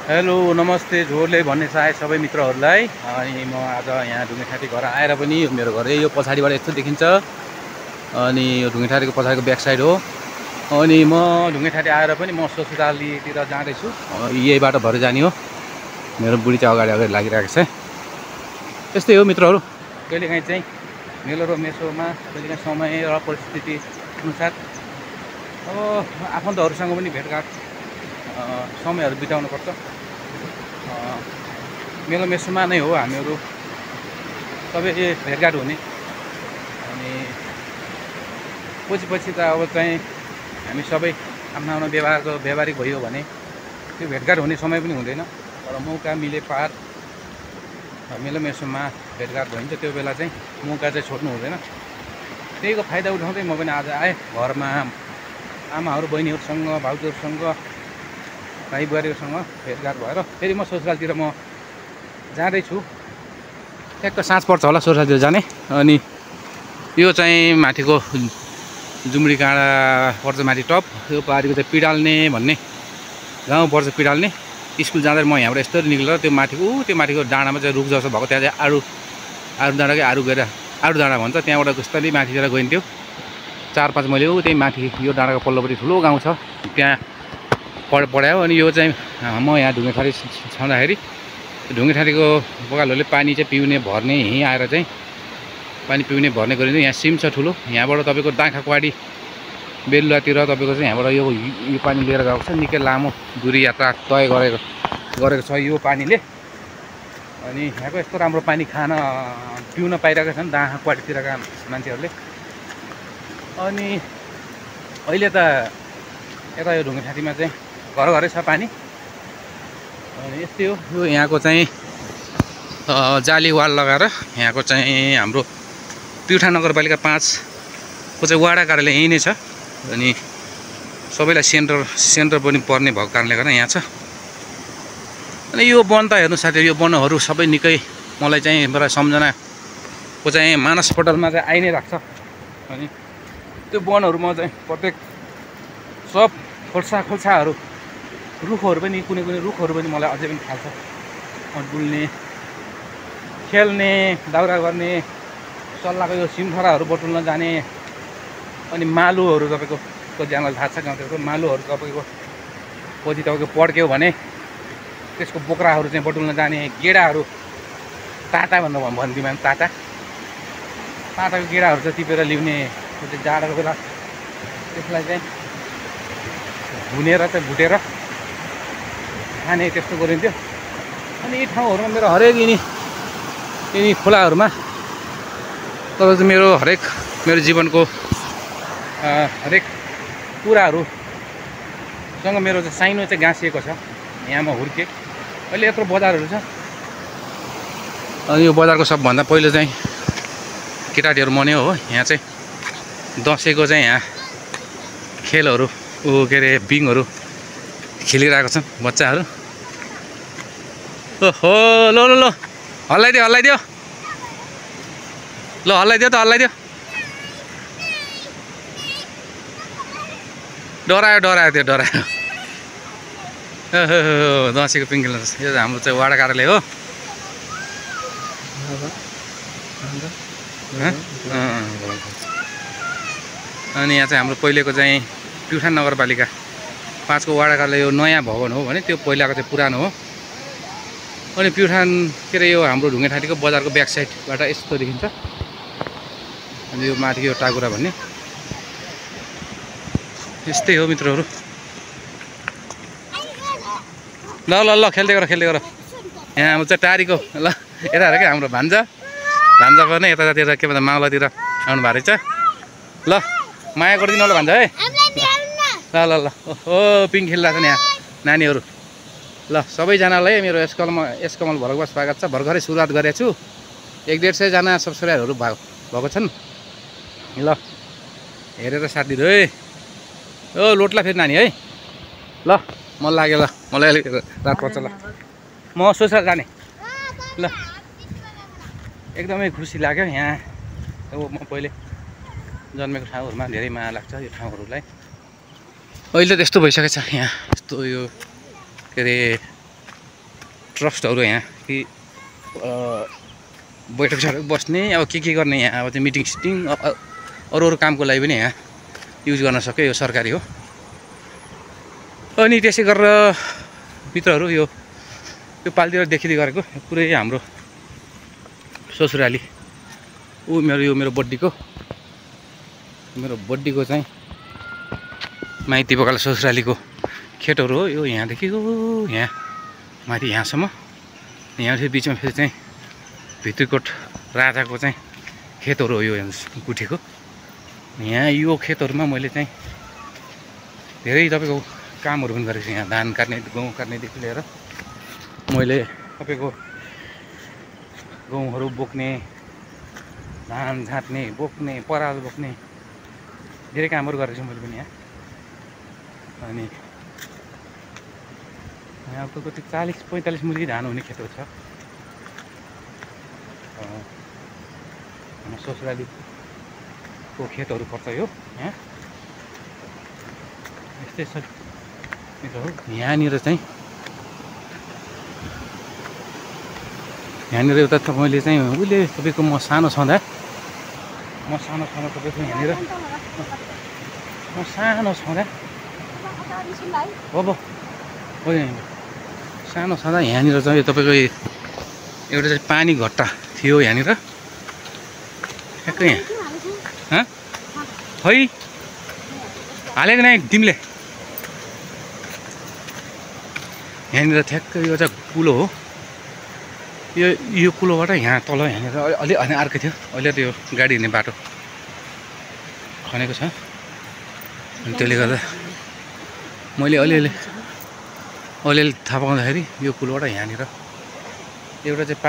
Hello नमस्ते झोले भन्ने चाहे सबै मित्रहरूलाई। अनि म आज यहाँ ढुङ्गेठाँटी घर आएर पनि मेरो घर यो पछाडिबाट यस्तो देखिन्छ। अनि यो ढुङ्गेठाँटीको पछाडिको ब्याक साइड हो। अनि म ढुङ्गेठाँटी आएर पनि म ससुरालीतिर जाँदैछु। यही बाटो भएर जाने हो। मेरो बुढी चाहिँ अगाडि अगाडि लागिरहेको छ। त्यस्तै हो मित्रहरू, कहिलेकाहीँ चाहिँ मेलो र मेसोमा कहिलेकाहीँ समय र परिस्थिति अनुसार अब आफन्तहरूसँग पनि भेटघाट समयहरू बिताउनुपर्छ। मेलो मेसोमा नै हो हामीहरू सबै भेटघाट हुने। अनि पछि त अब चाहिँ हामी सबै आफ्नो आफ्नो व्यवहारिक भयो भने त्यो भेटघाट हुने समय पनि हुँदैन। तर मौका मिले पार मेलो मेसोमा भेटघाट भइन्छ, त्यो बेला चाहिँ मौका चाहिँ छोड्नु हुँदैन। त्यहीको फाइदा उठाउँदै म पनि आज आएँ घरमा आमाहरू बहिनीहरूसँग भाउजूहरूसँग भाइ बुहारीहरूसँग भेटघाट भएर फेरि म ससुरालतिर म जाँदैछु। ठ्याक्क साँझ पर्छ होला ससुरालतिर जाने। अनि यो चाहिँ माथिको जुम्डी काँडा पर्छ, माथि टप। यो पारिको चाहिँ पिडाल्ने भन्ने गाउँ पर्छ। पिडाल्ने स्कुल जाँदा म यहाँबाट यस्तरी निक्लेर त्यो माथिको डाँडामा चाहिँ रुख जस्तो भएको, त्यहाँ चाहिँ आरु डाँडाकै आरु डाँडा भन्छ, त्यहाँबाट जस्तै माथितिर गइन्थ्यो। 4-5 मैले त्यही माथि यो डाँडाको पल्लोपट्टि ठुलो गाउँ छ, त्यहाँ पढायो। अनि यो चाहिँ म यहाँ ढुङ्गेठाँटी छँदाखेरि ढुङ्गेठाँटीको बगालहरूले पानी चाहिँ भर्ने यहीँ आएर चाहिँ पानी पिउने भर्ने गरिन्छ। यहाँ सिम छ ठुलो, यहाँबाट तपाईँको दाँखाकुवाडी बेलुवातिर तपाईँको चाहिँ यहाँबाट यो पानी लिएर गएको छ। निकै लामो दूरी यात्रा तय गरेको छ यो पानीले। अनि यहाँको यस्तो राम्रो पानी पिउन पाइरहेका छन् दाँखाकुवाडीतिरका मान्छेहरूले। अनि अहिले त यता यो ढुङ्गेठाँटीमा चाहिँ घरै छ पानी। अनि यस्तै हो। यो यहाँको चाहिँ जाली वाल लगाएर यहाँको चाहिँ हाम्रो प्युठान नगरपालिका 5 को चाहिँ वाडा कार्यालय यहीँ नै छ। अनि सबैलाई सेन्टर पनि पर्ने भएको कारणले गर्दा यहाँ छ। अनि यो वन त हेर्नु साथीहरू, यो वनहरू सबै निकै मलाई चाहिँ एउटा सम्झनाको चाहिँ मानस पटलमा चाहिँ आइ नै राख्छ। अनि त्यो वनहरूमा चाहिँ प्रत्येक सब खोल्साहरू रुखहरू पनि कुनै रुखहरू पनि मलाई अझै पनि थाहा छ। डुल्ने, खेल्ने, दाउरा गर्ने, सल्लाहको यो सिमथराहरू बटुल्न जाने। अनि मालुहरू तपाईँको कतिजनालाई थाहा छ, गाउँतिरको मालुहरू तपाईँको पछि तपाईँको पड्क्यो भने त्यसको बोक्राहरू चाहिँ बटुल्न जाने। गेडाहरू, ताता भन्थ्यो भने ताताको गेडाहरू चाहिँ टिपेर ल्याउने। त्यो चाहिँ जाडोको बेला त्यसलाई चाहिँ भुटेर खाने, त्यस्तो गरिन्थ्यो। अनि यी ठाउँहरूमा मेरो हरेक यिनी खोलाहरूमा तपाईँ चाहिँ मेरो जीवनको हरेक कुराहरूसँग मेरो चाहिँ साइनो चाहिँ गाँसिएको छ। यहाँ म हुर्केँ। अहिले यत्रो बजारहरू छ। अनि यो बजारको सबभन्दा पहिलो चाहिँ केटाटीहरू मन्यो हो। यहाँ चाहिँ दसैँको चाहिँ यहाँ खेलहरू के अरे बिङहरू खेलिरहेको छन् बच्चाहरू। ओहो ल हल्लाइदियो ल, हल्लाइदियो डरायो दसैँको पिङ खेल्न। यो हाम्रो चाहिँ वाडा कार्यालय हो। अनि यहाँ चाहिँ हाम्रो पहिलेको चाहिँ प्युठान नगरपालिका 5 को वाडा कार्यालय यो नयाँ भवन हो भने त्यो पहिलाको चाहिँ पुरानो हो। अनि प्युठान के अरे यो हाम्रो ढुङ्गेठाँटीको बजारको ब्याक साइडबाट यस्तो देखिन्छ। अनि यो माथि यो टाकुरा भन्ने यस्तै हो मित्रहरू। ल खेल्दै गर। यहाँ हाम्रो चाहिँ टारीको ल यता हेर क्या, हाम्रो भान्जा पनि यतातिर के भन्छ माउलातिर आउनु भएको रहेछ। ल माया गरिदिनु होला भान्जा है। ल ओहो पिङ खेलिरहेको छ नि यहाँ नानीहरू। ल सबैजनालाई मेरो एसकमल भर्गमा स्वागत छ। भर्खरै सुरुवात गरेको छु। 150 जना सब्सक्राइबरहरू भएको छन्। ल हेरेर साथ दिनु है। ओ लोटला फेरि नानी है। ल मन लाग्यो। ल मलाई अलिक रात पर्छ। ल म ससुराल जाने। ल एकदमै खुसी लाग्यो। यहाँ अब म पहिले जन्मेको ठाउँहरूमा धेरै माया लाग्छ यो ठाउँहरूलाई। अहिले त यस्तो भइसकेको छ यहाँ, यस्तो यो के अरे ट्रस्टहरू यहाँ कि बैठक सडक बस्ने अब के गर्ने यहाँ अब चाहिँ मिटिङ सिटिङ अरू अरू कामको लागि पनि यहाँ युज गर्न सक्यो। यो सरकारी हो। अनि त्यसै गरेर मित्रहरू यो पालतिर देखिँदै गरेको पुरै हाम्रो ससुराली मेरो बड्डीको चाहिँ माइती बगाल ससुरालीको खेतहरू हो। यो यहाँदेखिको यहाँ माथि यहाँसम्म, यहाँ फेरि बिचमा फेरि चाहिँ भित्रीकोट राजाको चाहिँ खेतहरू हो। यो गुठीको यहाँ यो खेतहरूमा मैले चाहिँ धेरै तपाईँको कामहरू पनि गरेको छु। यहाँ धान काट्ने, गहुँ काट्नेदेखि लिएर मैले तपाईँको गहुँहरू बोक्ने, धान झाँट्ने, बोक्ने, पराल बोक्ने धेरै कामहरू गरेको छु मैले पनि यहाँ। अनि यहाँ कति 40-45 मुठी धान हुने खेतहरू छ। हाम्रो ससुरालीको खेतहरू पर्छ यो यहाँ। यस्तै छ मित्रहरू। यहाँनिर चाहिँ एउटा मैले चाहिँ उहिले तपाईँको म सानो छँदा तपाईँको यहाँनिर सानो छँदा यहाँनिर चाहिँ तपाईँको एउटा चाहिँ पानी घट्टा थियो यहाँनिर ठ्याक्कै यहाँ। खै हालेको नै तिमीले? यहाँनिर ठ्याक्कै यो चाहिँ कुलो हो। यो कुलोबाट यहाँ तल यहाँनिर अलि अर्कै थियो। अहिले त यो गाडी हिँड्ने बाटो खनेको छ। अनि त्यसले गर्दा मैले अलिअलि थाहा पाउँदाखेरि यो कुलोबाट यहाँनिर एउटा चाहिँ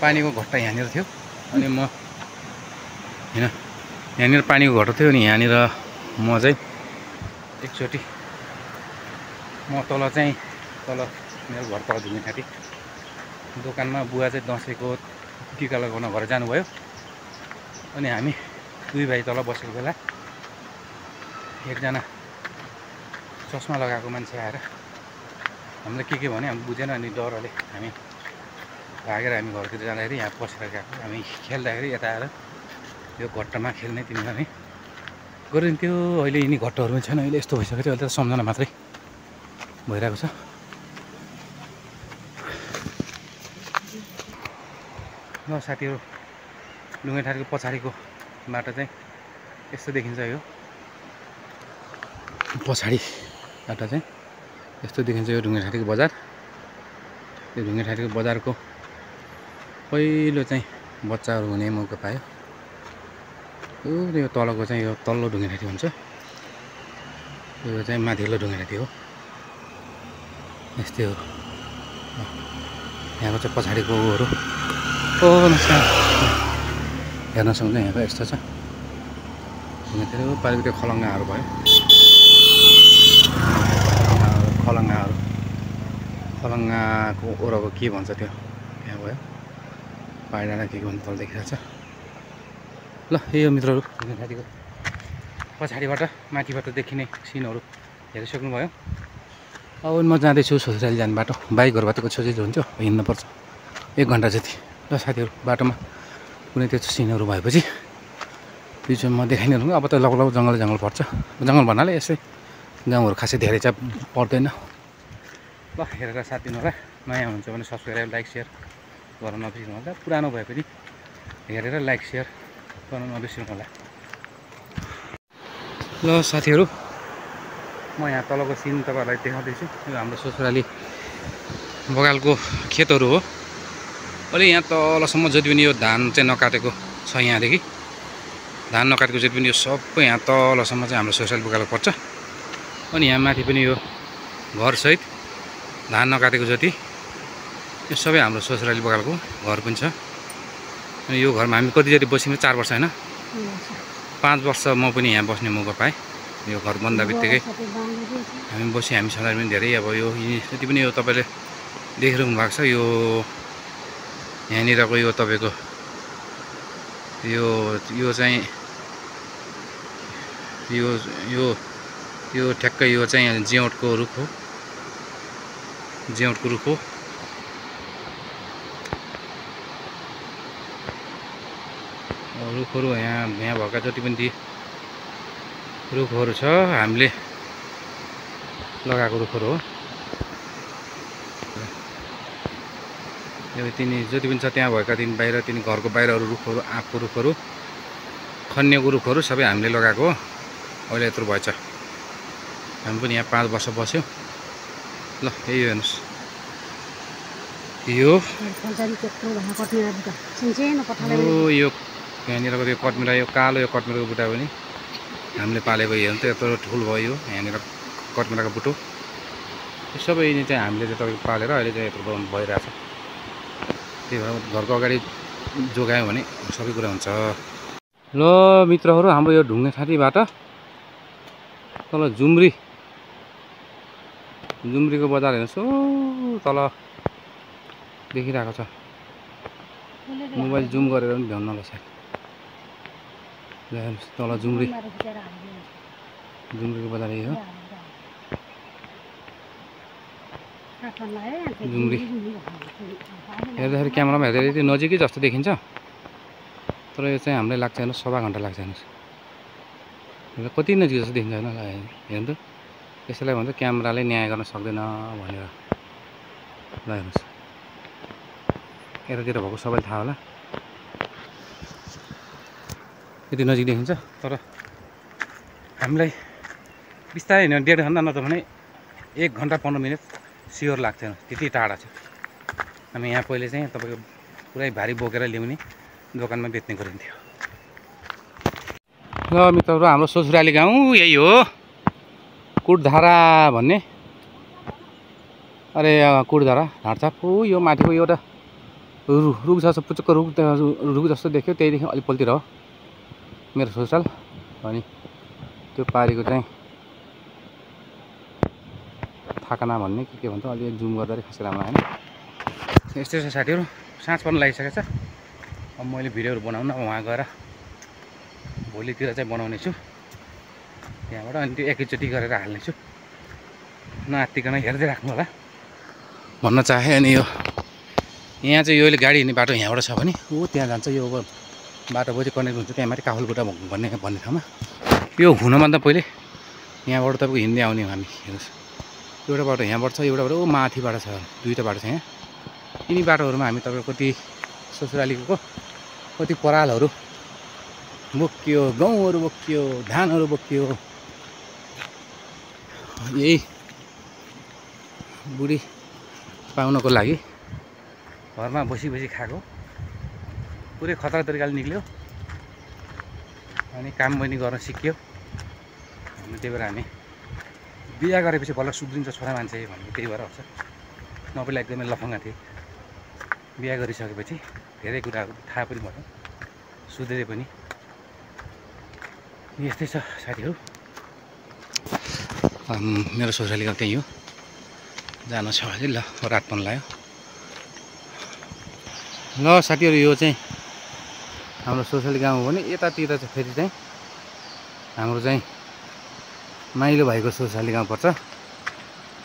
पानीको घट्टा यहाँनिर थियो। अनि म होइन यहाँनिर पानीको घट्टा थियो। अनि यहाँनिर म चाहिँ एकचोटि तल मेरो घर तल ढुङ्गेखाँटी दोकानमा बुवा चाहिँ दसैँको टिका लगाउन घर जानुभयो। अनि हामी दुई भाइ तल बसेको बेला एकजना चस्मा लगाएको मान्छे आएर हामीलाई के भने हामी बुझेन। अनि डरले हामी भागेर हामी घरतिर जाँदाखेरि यहाँ पसेर गएको। हामी खेल्दाखेरि यता आएर यो घट्टामा खेल्ने तिनीहरू गरिन्थ्यो। अहिले यिनी घट्टाहरू पनि छैन। अहिले यस्तो भइसकेको थियो। अहिले त सम्झना मात्रै भइरहेको छ। ल साथीहरू, ढुङ्गेठारीको पछाडिको बाटो चाहिँ यस्तो देखिन्छ। यो पछाडिबाट चाहिँ यस्तो देखिन्छ यो ढुङ्गेठारीको बजार। यो ढुङ्गेठारीको बजारको पहिलो चाहिँ बच्चाहरू हुने मौका पायो। यो तलको चाहिँ यो तल्लो ढुङ्गेठारी हुन्छ। यो चाहिँ माथिल्लो ढुङ्गेठारी हो। यस्तै हो। यहाँको चाहिँ पछाडिको ऊहरू हेर्न सक्छ। यहाँको यस्तो छ। ढुङ्गेठारी पारिको त्यो खलङ्गाहरू भयो। खलङ्गाको ओरको के भन्छ त्यो यहाँ भयो। पहाड डाँडा के भन्छ तल देखिरहेको छ। ल यो मित्रहरू ढुङ्गेठारीको पछाडिबाट माथिबाट देखिने सिनहरू हेरिसक्नुभयो। अब म जाँदैछु ससुराली जाने बाटो। बाइकहरू बाटोको छेउछेउ हुन्थ्यो, हिँड्नुपर्छ 1 घन्टा जति। ल साथीहरू, बाटोमा कुनै त्यस्तो सिनहरू भएपछि बिचमा म देखाइदिनु। अब त लगभग जङ्गल पर्छ। जङ्गल भन्नाले यसै गाउँहरू खासै धेरै चाहिँ पर्दैन। ल हेरेर साथ दिनु होला। नयाँ हुन्छ भने सब्सक्राइब, लाइक, सेयर गर्न नबिर्सनु होला। पुरानो भए पनि हेरेर लाइक, सेयर गर्न नबिर्सनु होला। ल साथीहरू, म यहाँ तलको सिन तपाईँहरूलाई देखाउँदैछु। यो हाम्रो ससुराली बगालको खेतहरू हो। अहिले यहाँ तलसम्म जति पनि यो धान चाहिँ नकाटेको छ। यहाँदेखि धान नकाटेको जति पनि यो सबै यहाँ तलसम्म चाहिँ हाम्रो ससुराली बगाल पर्छ। अनि यहाँ माथि पनि यो घरसहित धान नकाटेको जति यो सबै हाम्रो ससुराली बगालको घर पनि छ। अनि यो घरमा हामी कति जति बस्यौँ? 4 वर्ष होइन, 5 वर्ष म पनि यहाँ बस्ने मौका पाएँ। यो घर बन्द बित्तिकै हामी बस्यौँ। हामी सधैँ पनि धेरै अब यो जति पनि यो तपाईँले देखिरहनु भएको छ। यो यहाँनिरको यो तपाईँको यो चाहिँ यो ठ्याक्कै यो चाहिँ जिउँटको रुख हो। ज्याउटको रुख हो। रुखहरू यहाँ भएका जति पनि ती रुखहरू छ हामीले लगाएको रुखहरू हो। यो तिनी जति पनि छ त्यहाँ भएका तिनी बाहिर तिनी घरको बाहिरहरू रुखहरू आँपको रुखहरू खन्नेको रुखहरू सबै हामीले लगाएको हो। अहिले यत्रो भएछ। हामी पनि यहाँ 5 वर्ष बस्यो। ल यही हेर्नुहोस् यो यो यहाँनिरको यो कटमिरा यो कालो यो कटमिराको बुट्टा पनि हामीले पालेको हेर्नु त यत्रो ठुलो भयो। यहाँनिर कटमिराको बुटो यो सबै चाहिँ हामीले चाहिँ तपाईँको पालेर अहिले चाहिँ यत्रो भइरहेछ। त्यही भएर घरको अगाडि जोगायो भने सबै कुरा हुन्छ। ल मित्रहरू हाम्रो यो ढुङ्गे ठाँटीबाट तल जुम्रीको बजार हेर्नुहोस् हो तल देखिरहेको छ। मोबाइल जुम गरेर पनि भ्याउन नला सायद। हेर्नुहोस् तल जुम्रीको बजार यही हो। जुम्री हेर्दाखेरि क्यामेरामा हेर्दाखेरि त्यो नजिकै जस्तो देखिन्छ तर यो चाहिँ हामीलाई लाग्छ हेर्नुहोस् 1.5 घन्टा लाग्छ। हेर्नुहोस् कति नजिक जस्तो देखिन्छ होइन हेर्नु त। त्यसैलाई भन्छ क्यामेराले न्याय गर्न सक्दैन भनेर। ल हेर्नुहोस् यतातिर भएको सबैलाई थाहा होला यति नजिक देखिन्छ तर हामीलाई बिस्तारै हिँड्यो 1.5 घन्टा नत्र भने 1 घन्टा 15 मिनट सियोर लाग्थेन त्यति टाढा छ। हामी यहाँ पहिले चाहिँ तपाईँको पुरै भारी बोकेर ल्याउने दोकानमा बेच्ने गरिन्थ्यो। ल मित्रहरू हाम्रो ससुराली गाउँ यही हो कुटधारा भन्ने। अरे कुटधारा ढाँडछाप यो माथिको एउटा रुख छ पुचुकको रुख जस्तो देख्यो त्यहीदेखि अलिक पल्तिर हो मेरो ससुराल। अनि त्यो पारिको चाहिँ थाकना भन्ने के भन्छ अलि जुम गर्दाखेरि खासै राम्रो आएन। यस्तै छ साथीहरू साँझ पर्न लागिसकेको छ। अब मैले भिडियोहरू बनाउन वहाँ गएर भोलितिर चाहिँ बनाउने छु त्यहाँबाट। अनि त्यो एकैचोटि गरेर हाल्नेछु नआत्तिकन हेर्दै राख्नु होला भन्न चाहे। अनि यो यहाँ चाहिँ यो गाडी हिँड्ने बाटो यहाँबाट छ भने ऊ त्यहाँ जान्छ। यो बाटो पछि कनेक्ट हुन्छ त्यहाँ माथि काहुलबुटा भन्ने ठाउँमा। यो हुनभन्दा पहिले यहाँबाट तपाईँको हिँड्दै आउने हामी हेर्नुहोस् एउटा बाटो यहाँबाट छ एउटा बाटो माथिबाट छ 2टा बाटो छ यहाँ। यिनी बाटोहरूमा हामी तपाईँको कति ससुरालीको कति परालहरू बोकियो गहुँहरू बोकियो धानहरू बोकियो। यही बुढी पाउनको लागि घरमा बसी खाएको पुरै खतरा तरिकाले निक्ल्यो। अनि काम पनि गर्न सिक्यो। अनि त्यही भएर हामी बिहा गरेपछि बल्ल सुध्रिन्छ छोरा मान्छे भन्ने त्यही भएर हुन्छ। म पहिला एकदमै लफङ्गा थिएँ बिहा गरिसकेपछि धेरै कुराहरू थाहा पनि भयो सुध्रे पनि। यस्तै छ साथीहरू मेरो ससुराली गाउँ त्यही हो जानु छ अझै। ल रात पनि लाग्यो। ल साथीहरू यो चाहिँ हाम्रो ससुराली गाउँ हो भने यतातिर चाहिँ फेरि चाहिँ हाम्रो चाहिँ माइलो भाइको ससुराली गाउँ पर्छ।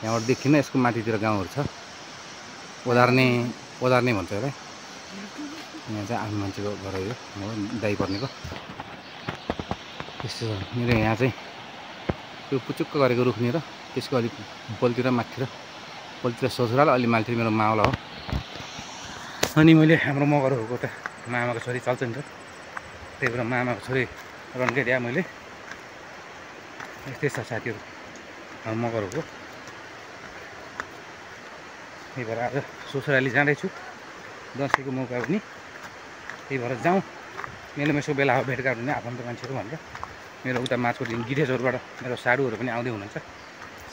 यहाँबाट देखिन यसको माथितिर गाउँहरू छ ओदार्ने भन्छ यसलाई। यहाँ चाहिँ आफ्नो मान्छेको घर हो दाइ पर्नेको। त्यस्तो छ मेरो यहाँ चाहिँ त्यो पुचुक्क गरेको रुखनिर त्यसको अलिक पल्तिर माथितिर ससुराल अलि माथितिर मेरो मावला हो। अनि मैले हाम्रो मगरहरूको त मामाको छोरी चल्छ नि त त्यही भएर मामाको छोरी रन्केट्या मैले। यस्तै छ साथीहरू हाम्रो मगरहरूको। त्यही भएर आज ससुराली जाँदैछु दसैँको मौका पनि त्यही भएर जाउँ मेलो मेसो बेला हो भेटघाट हुने आफन्त मान्छेहरू भनेर। मेरो उता माछको दिन गिरेजहरूबाट मेरो साडुहरू पनि आउँदै हुनुहुन्छ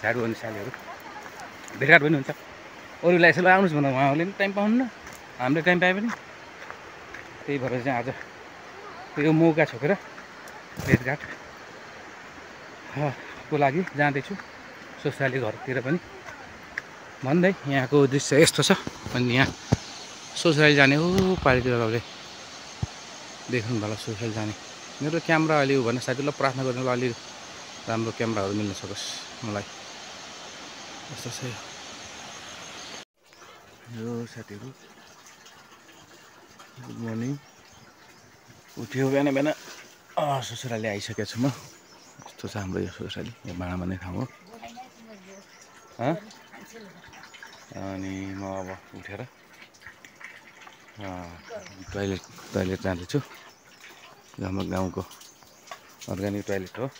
साडु अनि सालीहरू भेटघाट पनि हुन्छ। अरूलाई यसो आउनुहोस् भन्दा उहाँहरूले पनि टाइम पाउनुहुन्न हामीले टाइम पाए पनि। त्यही भएर चाहिँ आज यो मौका छोकेर भेटघाट को लागि जाँदैछु ससुराली घरतिर पनि भन्दै। यहाँको दृश्य यस्तो छ। अनि यहाँ ससुराली जाने हो पारितिर तपाईँले देख्नु होला ससुराली जाने। मेरो क्यामेरा अहिले भन्ने साथीलाई प्रार्थना गर्नु होला अलि राम्रो क्यामेराहरू मिल्न सकोस् मलाई। यस्तो छ यो साथीहरू गुड मर्निङ। उठ्यो बिहान बिहान ससुराली आइसकेको छु म। यस्तो छ हाम्रो यो ससुराली, यो भाँडा मान्ने ठाउँ हो। अनि म अब उठेर टोइलेट जाँदैछु। गाउँको अर्ग्यानिक टोइलेट हो।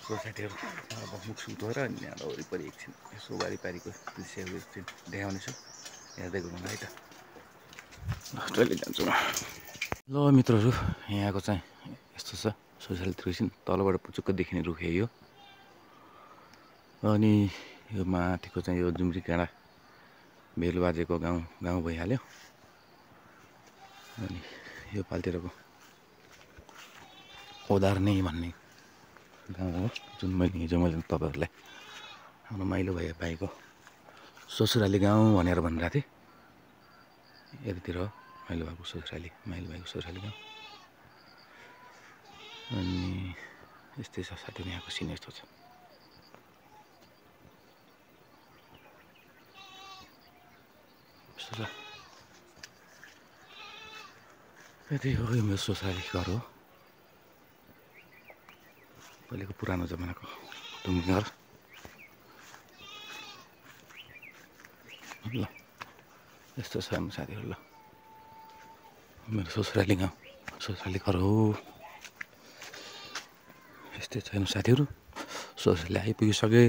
साथीहरू अब मुख सुख धोएर अनि यहाँ वरिपरि एकछिन यसो वारिपारिको दृश्यहरू एकछिन देखाउनेछु, हेर्दै गरौँ है त। टोइलेट जान्छु म। ल मित्रहरू, यहाँको चाहिँ यस्तो छ ससुरालीतिर एकछिन तलबाट पुचुक्क देखिने रुख यो। अनि यो माथिको चाहिँ यो जुम्री काँडा भेल बाजेको गाउँ भइहाल्यो। अनि यो पालतिरको ओदार्ने भन्ने गाउँ हो, जुन मैले तपाईँहरूलाई हाम्रो माइलो भाइको ससुराली गाउँ भनेर भनिरहेको थिएँ। यतातिर हो माइलो भाइको ससुराली गाउँ। अनि यस्तै छ साथीहरू, यहाँको सिन यस्तो छ। यति हो यो मेरो ससुराली घर हो। पहिलेको पुरानो जमानाको ढुङ्गे घर। ल यस्तो छ हाम्रो साथीहरू। ल मेरो ससुराली गाउँ, ससुराली घर हो। यस्तै छैन साथीहरू, ससुराली आइपुगिसके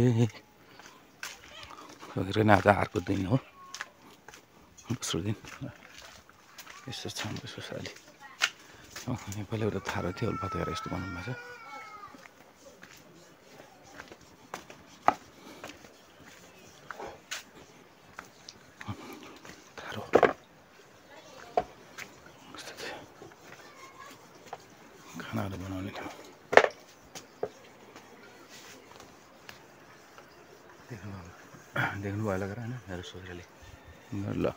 सकेर आज अर्को दिन हो, दोस्रो दिन। यस्तो छ हाम्रो ससुराली। पहिला एउटा थाहा थियो, अलिकति हेरेर यस्तो बनाउनु भएको छ। खानाहरू बनाउने ठाउँ देख्नुभयो होला होइन मेरो ससुराली। ल